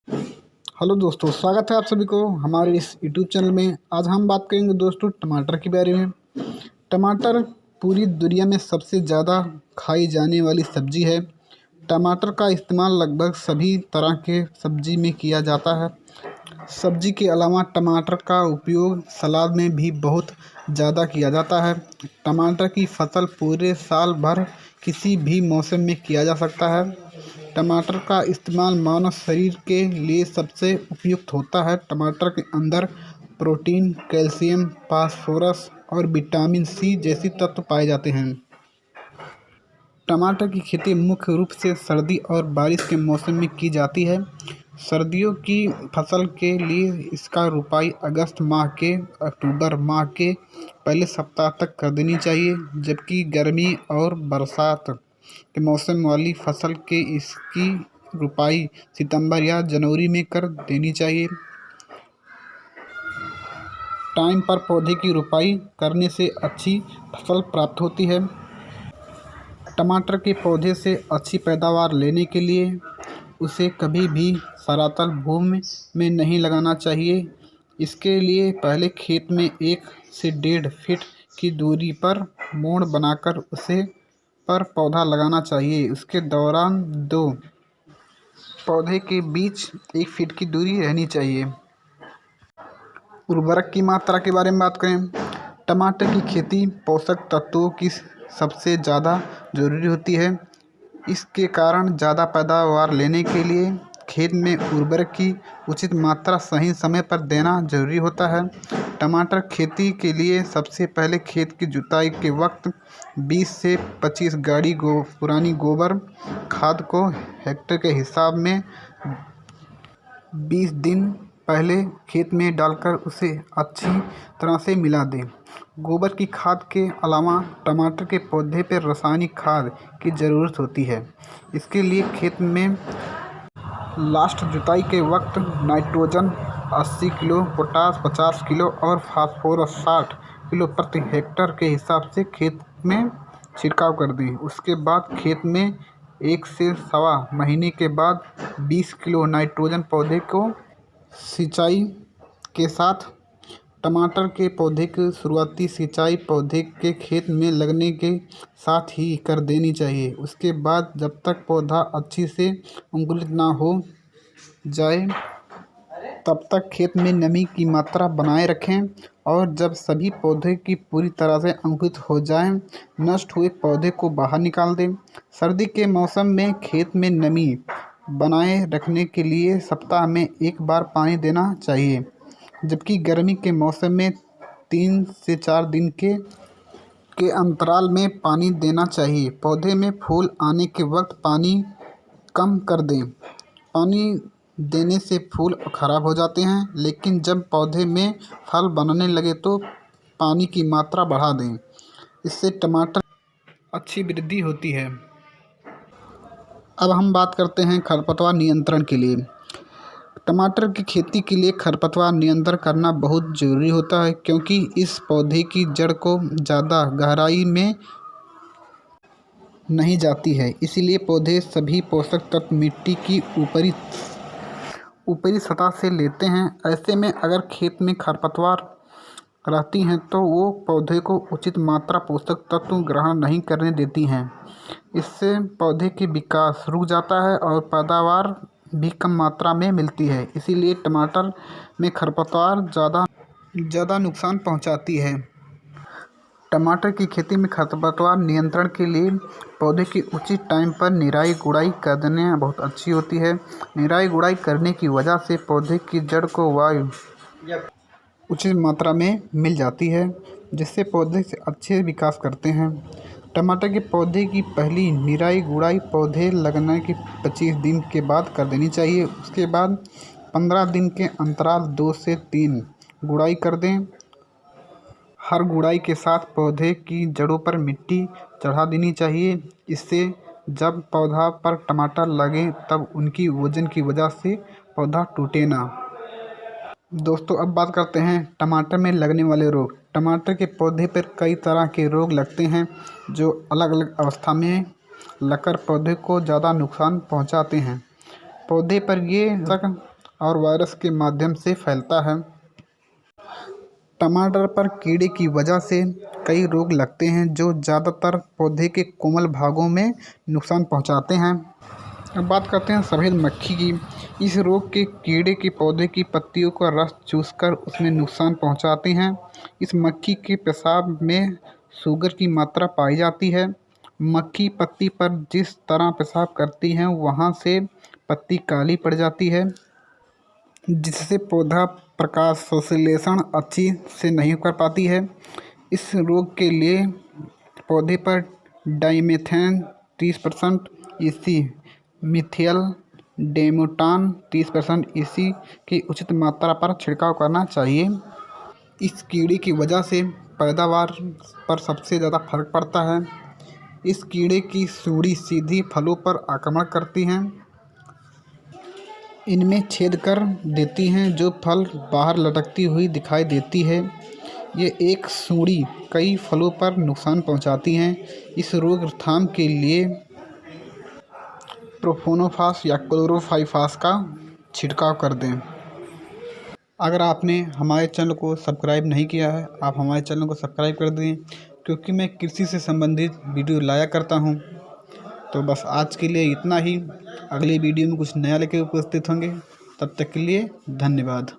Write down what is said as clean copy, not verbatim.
Hello दोस्तों, स्वागत है आप सभी को हमारे इस यूट्यूब चैनल में। आज हम बात करेंगे दोस्तों टमाटर के बारे में। टमाटर पूरी दुनिया में सबसे ज़्यादा खाई जाने वाली सब्जी है। टमाटर का इस्तेमाल लगभग सभी तरह के सब्जी में किया जाता है। सब्जी के अलावा टमाटर का उपयोग सलाद में भी बहुत ज़्यादा किया जाता है। टमाटर की फसल पूरे साल भर किसी भी मौसम में किया जा सकता है। टमाटर का इस्तेमाल मानव शरीर के लिए सबसे उपयुक्त होता है। टमाटर के अंदर प्रोटीन, कैल्शियम, फास्फोरस और विटामिन सी जैसे तत्व पाए जाते हैं। टमाटर की खेती मुख्य रूप से सर्दी और बारिश के मौसम में की जाती है। सर्दियों की फसल के लिए इसका रुपाई अगस्त माह के अक्टूबर माह के पहले सप्ताह तक कर देनी चाहिए, जबकि गर्मी और बरसात के मौसम वाली फसल के इसकी रुपाई सितंबर या जनवरी में कर देनी चाहिए। टाइम पर पौधे की रुपाई करने से अच्छी फसल प्राप्त होती है। टमाटर के पौधे से अच्छी पैदावार लेने के लिए उसे कभी भी सरातल भूमि में नहीं लगाना चाहिए। इसके लिए पहले खेत में 1 से 1.5 फीट की दूरी पर मोड़ बनाकर उसे पर पौधा लगाना चाहिए। उसके दौरान 2 पौधे के बीच 1 फीट की दूरी रहनी चाहिए। उर्वरक की मात्रा के बारे में बात करें, टमाटर की खेती पोषक तत्वों की सबसे ज़्यादा ज़रूरी होती है। इसके कारण ज़्यादा पैदावार लेने के लिए खेत में उर्वरक की उचित मात्रा सही समय पर देना जरूरी होता है। टमाटर खेती के लिए सबसे पहले खेत की जुताई के वक्त 20 से 25 गाड़ी पुरानी गोबर खाद को हेक्टेयर के हिसाब में 20 दिन पहले खेत में डालकर उसे अच्छी तरह से मिला दें। गोबर की खाद के अलावा टमाटर के पौधे पर रासायनिक खाद की ज़रूरत होती है। इसके लिए खेत में लास्ट जुताई के वक्त नाइट्रोजन 80 किलो, पोटास 50 किलो और फास्फोरस 60 किलो प्रति हेक्टेयर के हिसाब से खेत में छिड़काव कर दें। उसके बाद खेत में 1 से सवा महीने के बाद 20 किलो नाइट्रोजन पौधे को सिंचाई के साथ टमाटर के पौधे की शुरुआती सिंचाई पौधे के खेत में लगने के साथ ही कर देनी चाहिए। उसके बाद जब तक पौधा अच्छी से अंकुरित ना हो जाए तब तक खेत में नमी की मात्रा बनाए रखें, और जब सभी पौधे की पूरी तरह से अंकुरित हो जाएं, नष्ट हुए पौधे को बाहर निकाल दें। सर्दी के मौसम में खेत में नमी बनाए रखने के लिए सप्ताह में 1 बार पानी देना चाहिए, जबकि गर्मी के मौसम में 3 से 4 दिन के अंतराल में पानी देना चाहिए। पौधे में फूल आने के वक्त पानी कम कर दें। पानी देने से फूल खराब हो जाते हैं, लेकिन जब पौधे में फल बनने लगे तो पानी की मात्रा बढ़ा दें। इससे टमाटर अच्छी वृद्धि होती है। अब हम बात करते हैं खरपतवार नियंत्रण के लिए। टमाटर की खेती के लिए खरपतवार नियंत्रण करना बहुत ज़रूरी होता है, क्योंकि इस पौधे की जड़ को ज़्यादा गहराई में नहीं जाती है। इसीलिए पौधे सभी पोषक तत्व मिट्टी की ऊपरी सतह से लेते हैं। ऐसे में अगर खेत में खरपतवार रहती हैं तो वो पौधे को उचित मात्रा पोषक तत्व ग्रहण नहीं करने देती हैं। इससे पौधे की विकास रुक जाता है और पैदावार भी कम मात्रा में मिलती है। इसीलिए टमाटर में खरपतवार ज़्यादा नुकसान पहुंचाती है। टमाटर की खेती में खरपतवार नियंत्रण के लिए पौधे की उचित टाइम पर निराई गुड़ाई कर देना बहुत अच्छी होती है। निराई गुड़ाई करने की वजह से पौधे की जड़ को वायु उचित मात्रा में मिल जाती है, जिससे पौधे से अच्छे विकास करते हैं। टमाटर के पौधे की पहली निराई गुड़ाई पौधे लगने के 25 दिन के बाद कर देनी चाहिए। उसके बाद 15 दिन के अंतराल 2 से 3 गुड़ाई कर दें। हर गुड़ाई के साथ पौधे की जड़ों पर मिट्टी चढ़ा देनी चाहिए। इससे जब पौधा पर टमाटर लगे तब उनकी वजन की वजह से पौधा टूटे ना। दोस्तों, अब बात करते हैं टमाटर में लगने वाले रोग। टमाटर के पौधे पर कई तरह के रोग लगते हैं, जो अलग अलग अवस्था में लगकर पौधे को ज़्यादा नुकसान पहुंचाते हैं। पौधे पर ये और वायरस के माध्यम से फैलता है। टमाटर पर कीड़े की वजह से कई रोग लगते हैं जो ज़्यादातर पौधे के कोमल भागों में नुकसान पहुंचाते हैं। अब बात करते हैं सफ़ेद मक्खी की। इस रोग के कीड़े के पौधे की पत्तियों का रस चूसकर उसमें नुकसान पहुंचाते हैं। इस मक्खी के पेशाब में शुगर की मात्रा पाई जाती है। मक्खी पत्ती पर जिस तरह पेशाब करती है वहाँ से पत्ती काली पड़ जाती है, जिससे पौधा प्रकाश संश्लेषण अच्छी से नहीं कर पाती है। इस रोग के लिए पौधे पर डाइमेथेन 30% ईसी, मिथाइल डेमेटोन 30% ईसी की उचित मात्रा पर छिड़काव करना चाहिए। इस कीड़े की वजह से पैदावार पर सबसे ज़्यादा फर्क पड़ता है। इस कीड़े की सूंडी सीधी फलों पर आक्रमण करती हैं, इनमें छेद कर देती हैं जो फल बाहर लटकती हुई दिखाई देती है। ये एक सूंडी कई फलों पर नुकसान पहुंचाती हैं। इस रोकथाम के लिए प्रोफेनोफास या क्लोरोपाइरीफास का छिड़काव कर दें। अगर आपने हमारे चैनल को सब्सक्राइब नहीं किया है, आप हमारे चैनल को सब्सक्राइब कर दें, क्योंकि मैं कृषि से संबंधित वीडियो लाया करता हूं। तो बस आज के लिए इतना ही। अगली वीडियो में कुछ नया लेकर उपस्थित होंगे। तब तक के लिए धन्यवाद।